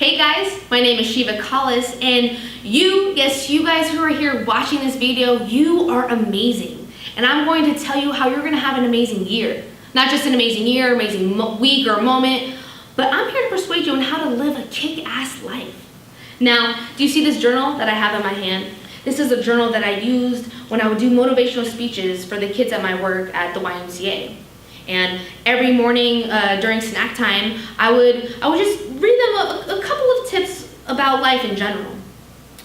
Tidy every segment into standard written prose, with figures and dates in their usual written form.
Hey guys, my name is Shiva Collis, and you guys who are here watching this video, you are amazing. And I'm going to tell you how you're going to have an amazing year. Not just an amazing year, amazing week or moment, but I'm here to persuade you on how to live a kick-ass life. Now, do you see this journal that I have in my hand? This is a journal that I used when I would do motivational speeches for the kids at my work at the YMCA. And every morning during snack time, I would just read them a couple of tips about life in general.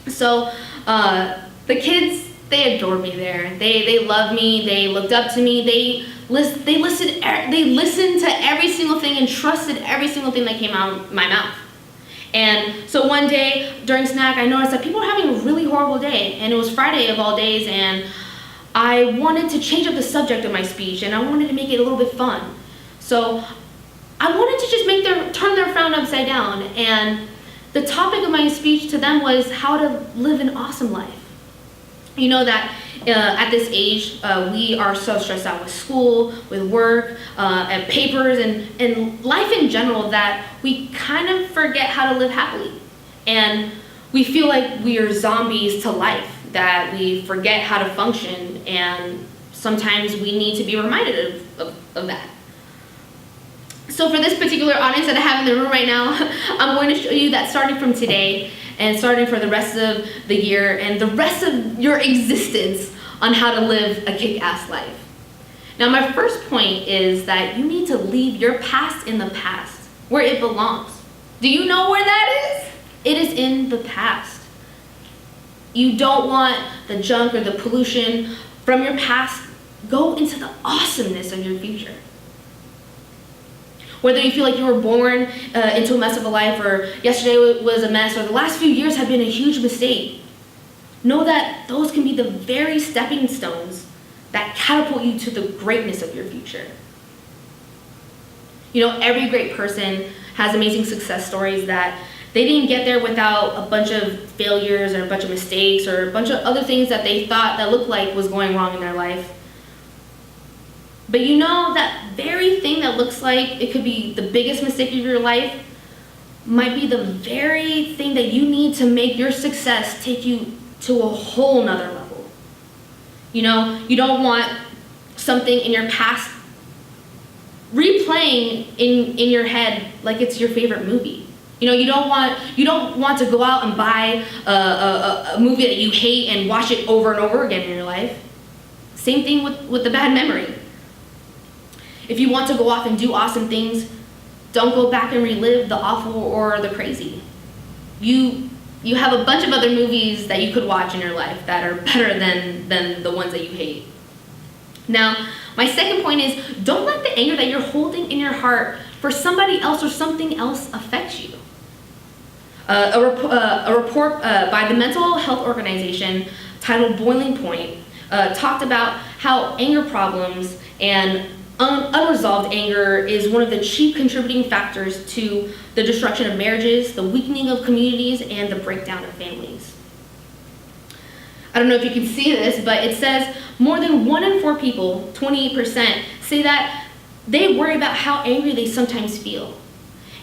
So the kids, they adored me there. They loved me. They looked up to me. They listened to every single thing and trusted every single thing that came out of my mouth. And so one day during snack, I noticed that people were having a really horrible day, and it was Friday of all days, and I wanted to change up the subject of my speech, and I wanted to make it a little bit fun. So I wanted to just turn their frown upside down, and the topic of my speech to them was how to live an awesome life. You know that at this age, we are so stressed out with school, with work, and papers, and life in general that we kind of forget how to live happily. And we feel like we are zombies to life, that we forget how to function, and sometimes we need to be reminded of that. So for this particular audience that I have in the room right now, I'm going to show you that starting from today and starting for the rest of the year and the rest of your existence on how to live a kick-ass life. Now my first point is that you need to leave your past in the past, where it belongs. Do you know where that is? It is in the past. You don't want the junk or the pollution from your past. Go into the awesomeness of your future. Whether you feel like you were born into a mess of a life, or yesterday was a mess, or the last few years have been a huge mistake, know that those can be the very stepping stones that catapult you to the greatness of your future. You know, every great person has amazing success stories that they didn't get there without a bunch of failures or a bunch of mistakes or a bunch of other things that they thought that looked like was going wrong in their life. But you know, that very thing that looks like it could be the biggest mistake of your life might be the very thing that you need to make your success take you to a whole nother level. You know, you don't want something in your past replaying in your head like it's your favorite movie. You know, you don't want to go out and buy a movie that you hate and watch it over and over again in your life. Same thing with the bad memory. If you want to go off and do awesome things, don't go back and relive the awful or the crazy. You have a bunch of other movies that you could watch in your life that are better than the ones that you hate. Now, my second point is, don't let the anger that you're holding in your heart for somebody else or something else affect you. A report by the Mental Health Organization titled Boiling Point talked about how anger problems and unresolved anger is one of the chief contributing factors to the destruction of marriages, the weakening of communities, and the breakdown of families. I don't know if you can see this, but it says more than 1 in 4 people, 28%, say that they worry about how angry they sometimes feel.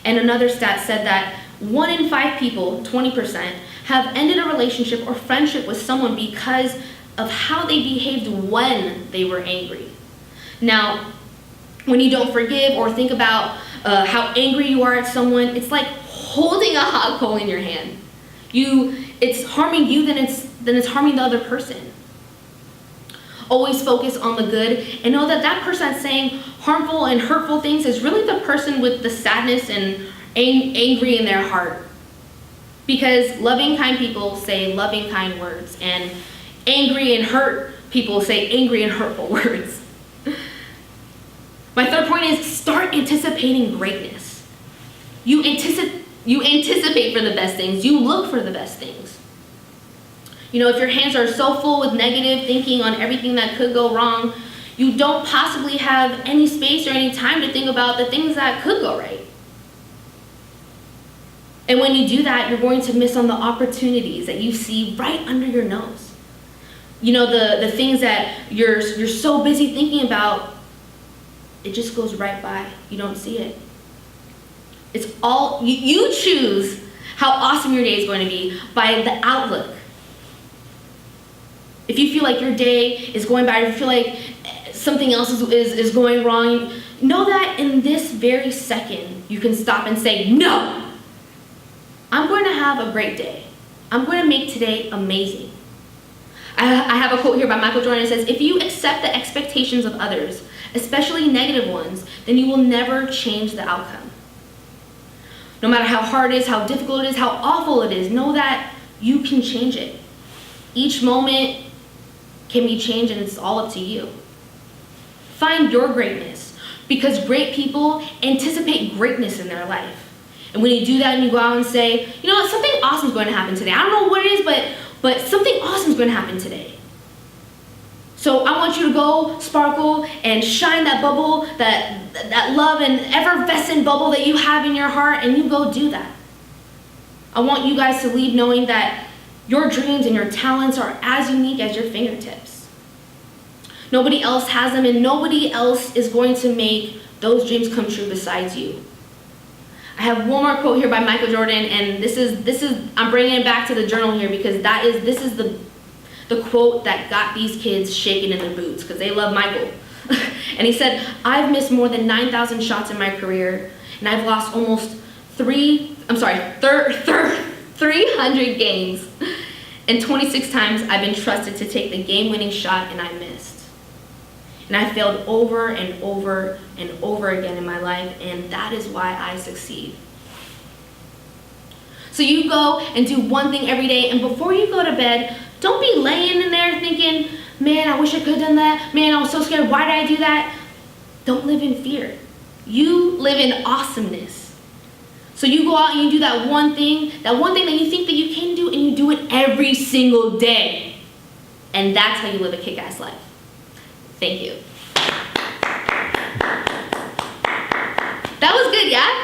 And another stat said that 1 in 5 people, 20%, have ended a relationship or friendship with someone because of how they behaved when they were angry. Now, when you don't forgive or think about how angry you are at someone, it's like holding a hot coal in your hand. It's harming you, then it's harming the other person. Always focus on the good and know that person that's saying harmful and hurtful things is really the person with the sadness and angry in their heart. Because loving, kind people say loving, kind words, and angry and hurt people say angry and hurtful words. My third point is start anticipating greatness. You anticipate for the best things. You look for the best things. You know, if your hands are so full with negative thinking on everything that could go wrong, you don't possibly have any space or any time to think about the things that could go right. And when you do that, you're going to miss on the opportunities that you see right under your nose. You know, the things that you're so busy thinking about, it just goes right by. You don't see it. It's all, you choose how awesome your day is going to be by the outlook. If you feel like your day is going bad, if you feel like something else is going wrong, know that in this very second, you can stop and say, no, I'm going to have a great day. I'm going to make today amazing. I have a quote here by Michael Jordan. It says, if you accept the expectations of others, especially negative ones, then you will never change the outcome. No matter how hard it is, how difficult it is, how awful it is, know that you can change it. Each moment can be changed, and it's all up to you. Find your greatness, because great people anticipate greatness in their life. And when you do that and you go out and say, you know what, something awesome is going to happen today. I don't know what it is, but something awesome is going to happen today. So I want you to go sparkle and shine that bubble, that love and effervescent bubble that you have in your heart, and you go do that. I want you guys to leave knowing that your dreams and your talents are as unique as your fingertips. Nobody else has them, and nobody else is going to make those dreams come true besides you. I have one more quote here by Michael Jordan, and this is I'm bringing it back to the journal here because this is the quote that got these kids shaking in their boots because they love Michael. And he said, I've missed more than 9,000 shots in my career, and I've lost almost 300 games. And 26 times I've been trusted to take the game-winning shot, and I missed. And I failed over and over and over again in my life, and that is why I succeed. So you go and do one thing every day, and before you go to bed, don't be laying in there thinking, man, I wish I could have done that. Man, I was so scared. Why did I do that? Don't live in fear. You live in awesomeness. So you go out and you do that one thing that you think that you can do, and you do it every single day. And that's how you live a kick-ass life. Thank you. That was good, yeah?